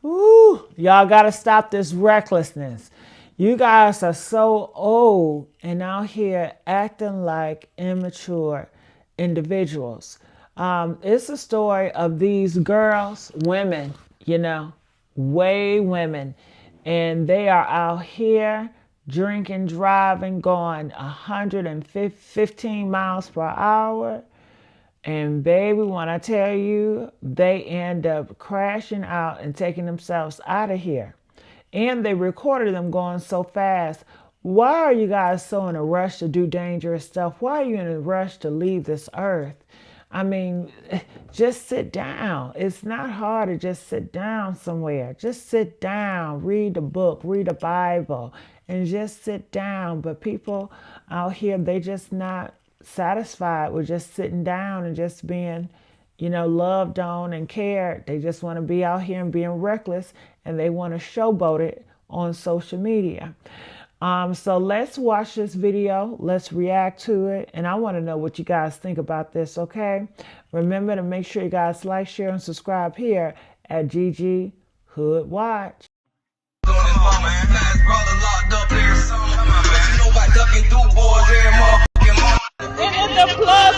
Ooh, y'all gotta stop this recklessness. You guys are so old and out here acting like immature individuals. It's a story of these girls, women, way women, and they are out here drinking, driving, going 115 miles per hour. And baby, when I tell you, they end up crashing out and taking themselves out of here. And they recorded them going so fast. Why are you guys so in a rush to do dangerous stuff? Why are you in a rush to leave this earth? I mean, just sit down. It's not hard to just sit down somewhere. Just sit down, read a book, read a Bible, and just sit down. But people out here, they just not satisfied with just sitting down and just being, loved on and cared. They just want to be out here and being reckless, and they want to showboat it on social media. So let's watch this video. Let's react to it. And I want to know what you guys think about this, okay? Remember to make sure you guys like, share, and subscribe here at GG Hood Watch. And the plus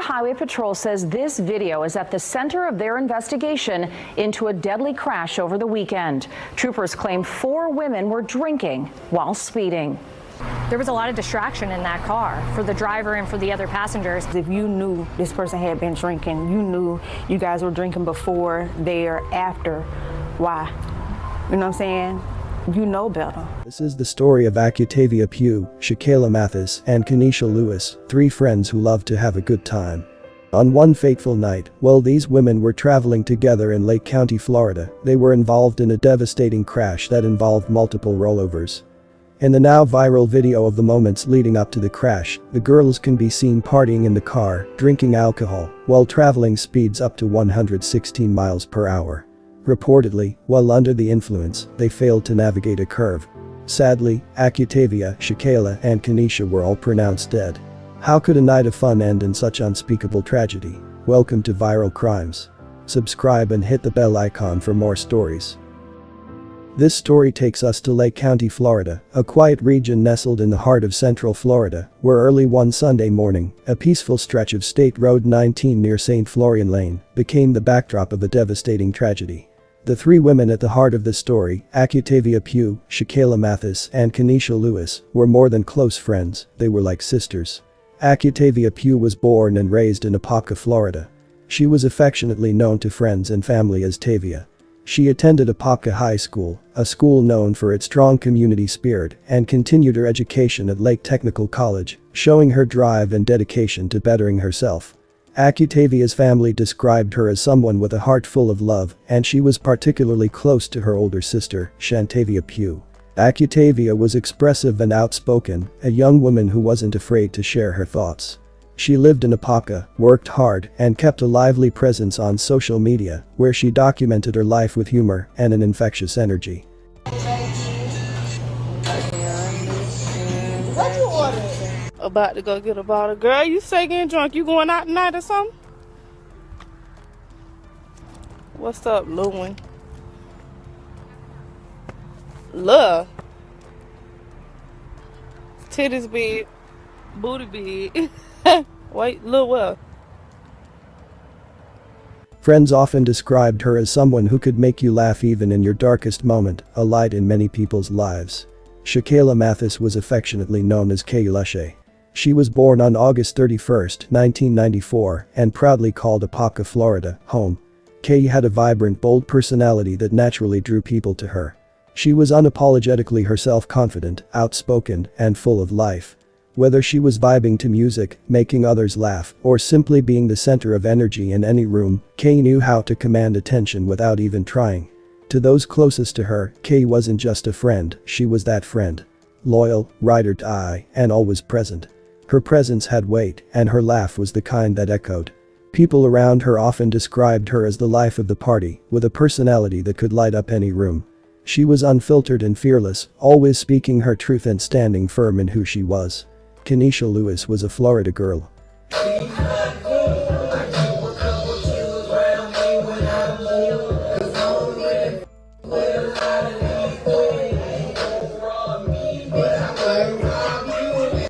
Highway Patrol says this video is at the center of their investigation into a deadly crash over the weekend. Troopers claim 4 women were drinking while speeding. There was a lot of distraction in that car for the driver and for the other passengers. If you knew this person had been drinking, you knew you guys were drinking before, there, after, why? You know what I'm saying? You know better. This is the story of Acutavia Pugh, Shakayla Mathis, and Kenesha Lewis, 3 friends who love to have a good time. On one fateful night, while these women were traveling together in Lake County, Florida, they were involved in a devastating crash that involved multiple rollovers. In the now viral video of the moments leading up to the crash, the girls can be seen partying in the car, drinking alcohol, while traveling speeds up to 116 miles per hour. Reportedly, while under the influence, they failed to navigate a curve. Sadly, Acutavia, Shakayla, and Kenesha were all pronounced dead. How could a night of fun end in such unspeakable tragedy? Welcome to Viral Crimes. Subscribe and hit the bell icon for more stories. This story takes us to Lake County, Florida, a quiet region nestled in the heart of Central Florida, where early one Sunday morning, a peaceful stretch of State Road 19 near St. Florian Lane became the backdrop of a devastating tragedy. The 3 women at the heart of this story, Acutavia Pugh, Shakayla Mathis, and Kenesha Lewis, were more than close friends, they were like sisters. Acutavia Pugh was born and raised in Apopka, Florida. She was affectionately known to friends and family as Tavia. She attended Apopka High School, a school known for its strong community spirit, and continued her education at Lake Technical College, showing her drive and dedication to bettering herself. Acutavia's family described her as someone with a heart full of love, and she was particularly close to her older sister, Shantavia Pugh. Acutavia was expressive and outspoken, a young woman who wasn't afraid to share her thoughts. She lived in Apopka, worked hard, and kept a lively presence on social media, where she documented her life with humor and an infectious energy. about to go get a bottle. Girl, you say getting drunk. You going out tonight or something? What's up, Lewin? Love. Titties big. Booty big. Wait, look well. Friends often described her as someone who could make you laugh even in your darkest moment, a light in many people's lives. Shakayla Mathis was affectionately known as Kayulushe. She was born on August 31, 1994, and proudly called Apopka, Florida, home. Kay had a vibrant, bold personality that naturally drew people to her. She was unapologetically herself, confident, outspoken, and full of life. Whether she was vibing to music, making others laugh, or simply being the center of energy in any room, Kay knew how to command attention without even trying. To those closest to her, Kay wasn't just a friend, she was that friend. Loyal, ride or die, and always present. Her presence had weight, and her laugh was the kind that echoed. People around her often described her as the life of the party, with a personality that could light up any room. She was unfiltered and fearless, always speaking her truth and standing firm in who she was. Kenesha Lewis was a Florida girl.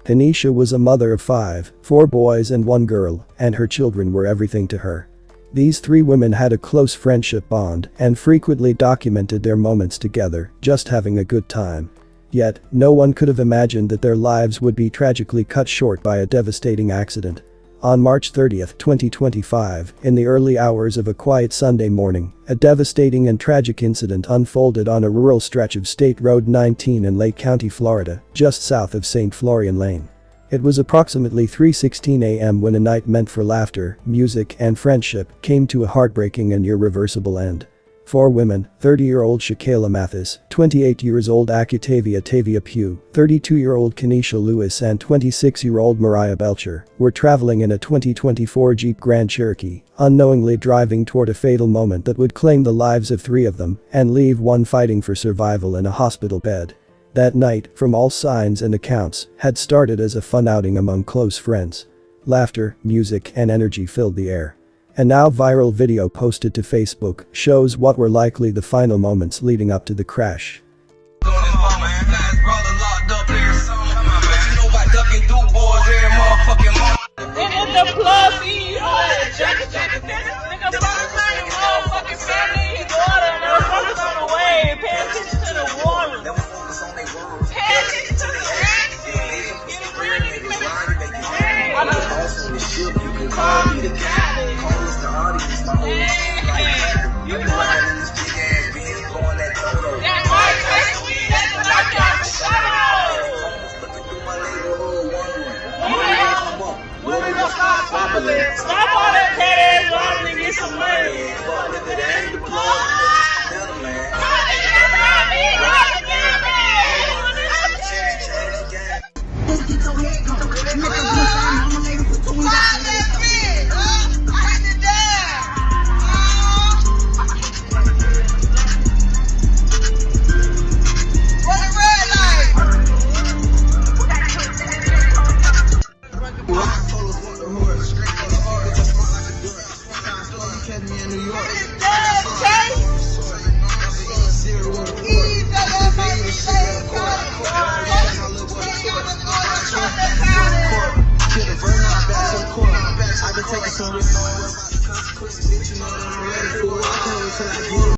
Kenesha was a mother of 5, 4 boys and 1 girl, and her children were everything to her. These 3 women had a close friendship bond and frequently documented their moments together, just having a good time. Yet, no one could have imagined that their lives would be tragically cut short by a devastating accident. On March 30, 2025, in the early hours of a quiet Sunday morning, a devastating and tragic incident unfolded on a rural stretch of State Road 19 in Lake County, Florida, just south of St. Florian Lane. It was approximately 3:16 a.m. when a night meant for laughter, music, and friendship came to a heartbreaking and irreversible end. 4 women, 30-year-old Shakayla Mathis, 28-year-old Tavia Pugh, 32-year-old Kenesha Lewis and 26-year-old Mariah Belcher, were traveling in a 2024 Jeep Grand Cherokee, unknowingly driving toward a fatal moment that would claim the lives of 3 of them and leave 1 fighting for survival in a hospital bed. That night, from all signs and accounts, had started as a fun outing among close friends. Laughter, music, and energy filled the air. A now viral video posted to Facebook shows what were likely the final moments leading up to the crash. Stop all that pay ass robbing and get some money.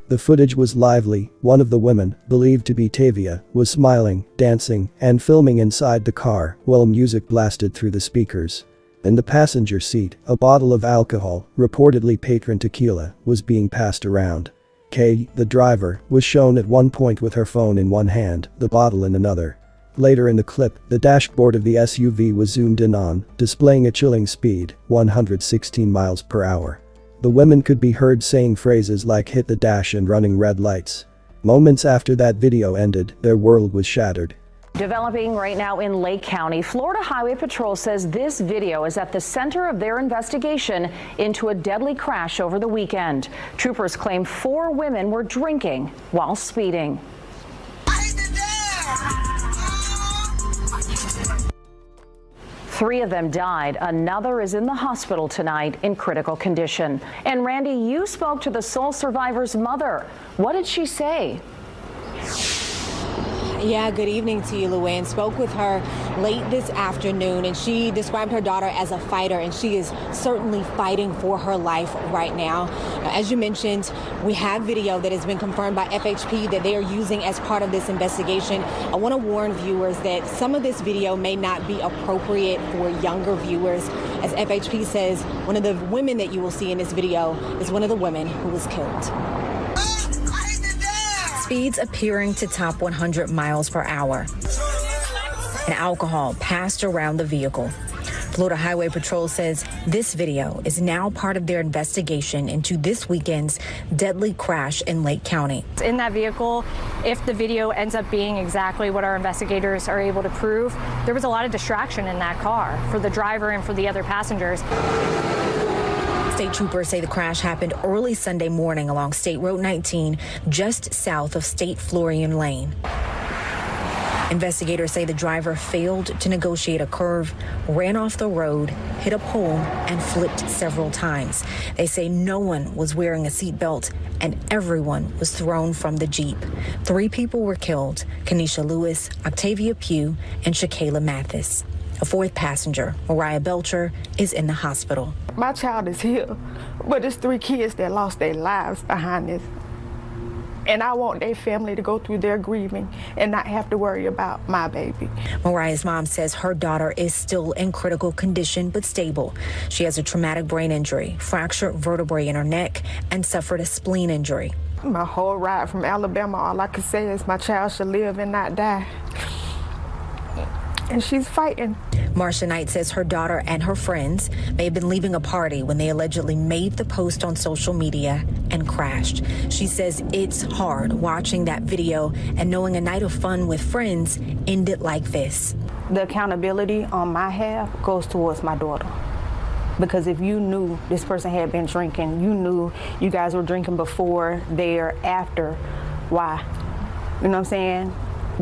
The footage was lively. One of the women, believed to be Tavia, was smiling, dancing, and filming inside the car while music blasted through the speakers. In the passenger seat, a bottle of alcohol, reportedly Patron tequila, was being passed around. Kay, the driver, was shown at one point with her phone in one hand, the bottle in another. Later in the clip, the dashboard of the SUV was zoomed in on, displaying a chilling speed, 116 miles per hour. The women could be heard saying phrases like "hit the dash" and "running red lights." Moments after that video ended, their world was shattered. Developing right now in Lake County, Florida Highway Patrol says this video is at the center of their investigation into a deadly crash over the weekend. Troopers claim 4 women were drinking while speeding. 3 of them died. Another is in the hospital tonight in critical condition. And Randy, you spoke to the sole survivor's mother. What did she say? Yeah, good evening to you, Luann. Spoke with her late this afternoon, and she described her daughter as a fighter, and she is certainly fighting for her life right now. As you mentioned, we have video that has been confirmed by FHP that they are using as part of this investigation. I want to warn viewers that some of this video may not be appropriate for younger viewers. As FHP says, one of the women that you will see in this video is one of the women who was killed. Speeds appearing to top 100 miles per hour. and alcohol passed around the vehicle. Florida Highway Patrol says this video is now part of their investigation into this weekend's deadly crash in Lake County. In that vehicle, if the video ends up being exactly what our investigators are able to prove, there was a lot of distraction in that car for the driver and for the other passengers. State troopers say the crash happened early Sunday morning along State Road 19, just south of State Florian Lane. Investigators say the driver failed to negotiate a curve, ran off the road, hit a pole, and flipped several times. They say no one was wearing a seatbelt and everyone was thrown from the Jeep. 3 people were killed: Kenesha Lewis, Octavia Pugh, and Shakayla Mathis. A 4th passenger, Mariah Belcher, is in the hospital. My child is here, but it's 3 kids that lost their lives behind this. And I want their family to go through their grieving and not have to worry about my baby. Mariah's mom says her daughter is still in critical condition but stable. She has a traumatic brain injury, fractured vertebrae in her neck, and suffered a spleen injury. My whole ride from Alabama, all I could say is my child should live and not die. And she's fighting. Marcia Knight says her daughter and her friends may have been leaving a party when they allegedly made the post on social media and crashed. She says it's hard watching that video and knowing a night of fun with friends ended like this. The accountability on my half goes towards my daughter. Because if you knew this person had been drinking, you knew you guys were drinking before, there, after, why? You know what I'm saying?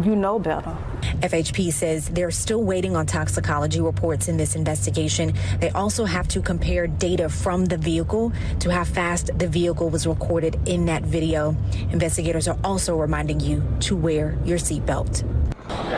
You know better. FHP says they're still waiting on toxicology reports in this investigation. They also have to compare data from the vehicle to how fast the vehicle was recorded in that video. Investigators are also reminding you to wear your seatbelt.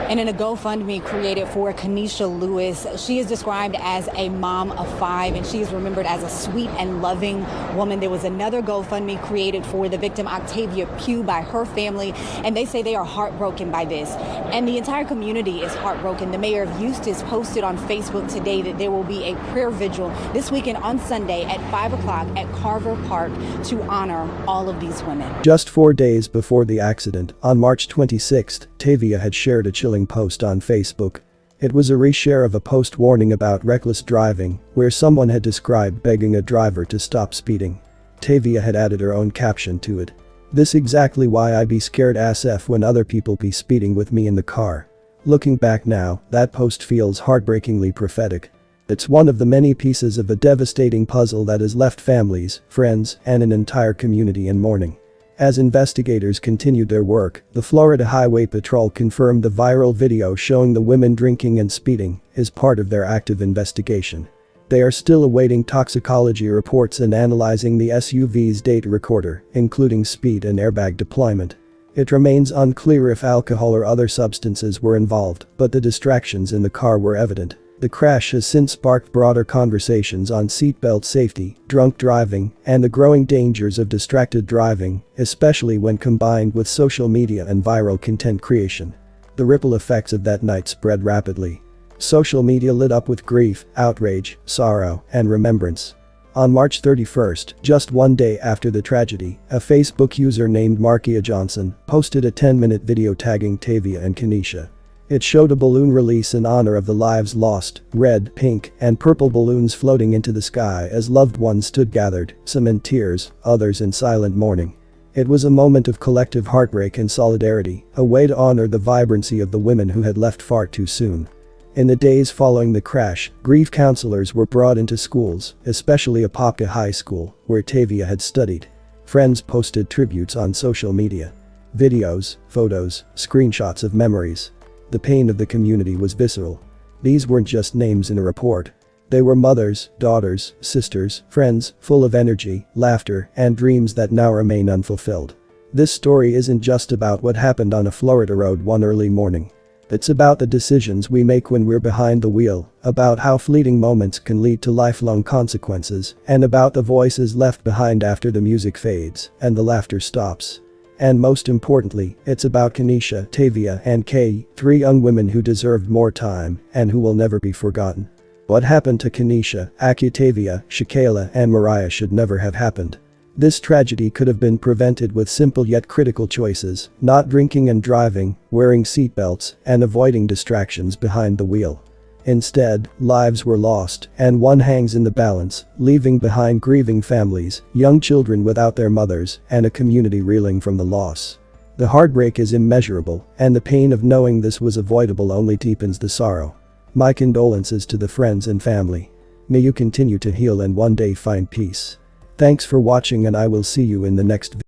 And in a GoFundMe created for Kenesha Lewis, she is described as a mom of 5, and she is remembered as a sweet and loving woman. There was another GoFundMe created for the victim, Octavia Pugh, by her family, and they say they are heartbroken by this. And the entire community is heartbroken. The mayor of Eustis posted on Facebook today that there will be a prayer vigil this weekend on Sunday at 5 o'clock at Carver Park to honor all of these women. Just 4 days before the accident, on March 26th, Tavia had shared a chilling post on Facebook. It was a reshare of a post warning about reckless driving, where someone had described begging a driver to stop speeding. Tavia had added her own caption to it. "This exactly why I be scared SF when other people be speeding with me in the car." Looking back now, that post feels heartbreakingly prophetic. It's one of the many pieces of a devastating puzzle that has left families, friends, and an entire community in mourning. As investigators continued their work, the Florida Highway Patrol confirmed the viral video showing the women drinking and speeding is part of their active investigation. They are still awaiting toxicology reports and analyzing the SUV's data recorder, including speed and airbag deployment. It remains unclear if alcohol or other substances were involved, but the distractions in the car were evident. The crash has since sparked broader conversations on seatbelt safety, drunk driving, and the growing dangers of distracted driving, especially when combined with social media and viral content creation. The ripple effects of that night spread rapidly. Social media lit up with grief, outrage, sorrow, and remembrance. On March 31st, just 1 day after the tragedy, a Facebook user named Markia Johnson posted a 10-minute video tagging Tavia and Kenesha. It showed a balloon release in honor of the lives lost, red, pink, and purple balloons floating into the sky as loved ones stood gathered, some in tears, others in silent mourning. It was a moment of collective heartbreak and solidarity, a way to honor the vibrancy of the women who had left far too soon. In the days following the crash, grief counselors were brought into schools, especially Apopka High School, where Tavia had studied. Friends posted tributes on social media. Videos, photos, screenshots of memories. The pain of the community was visceral. These weren't just names in a report. They were mothers, daughters, sisters, friends, full of energy, laughter, and dreams that now remain unfulfilled. This story isn't just about what happened on a Florida road one early morning. It's about the decisions we make when we're behind the wheel, about how fleeting moments can lead to lifelong consequences, and about the voices left behind after the music fades and the laughter stops. And most importantly, it's about Kenesha, Tavia, and Kay, 3 young women who deserved more time and who will never be forgotten. What happened to Kenesha, Octavia, Shakayla, and Mariah should never have happened. This tragedy could have been prevented with simple yet critical choices: not drinking and driving, wearing seatbelts, and avoiding distractions behind the wheel. Instead, lives were lost, and one hangs in the balance, leaving behind grieving families, young children without their mothers, and a community reeling from the loss. The heartbreak is immeasurable, and the pain of knowing this was avoidable only deepens the sorrow. My condolences to the friends and family. May you continue to heal and one day find peace. Thanks for watching, and I will see you in the next video.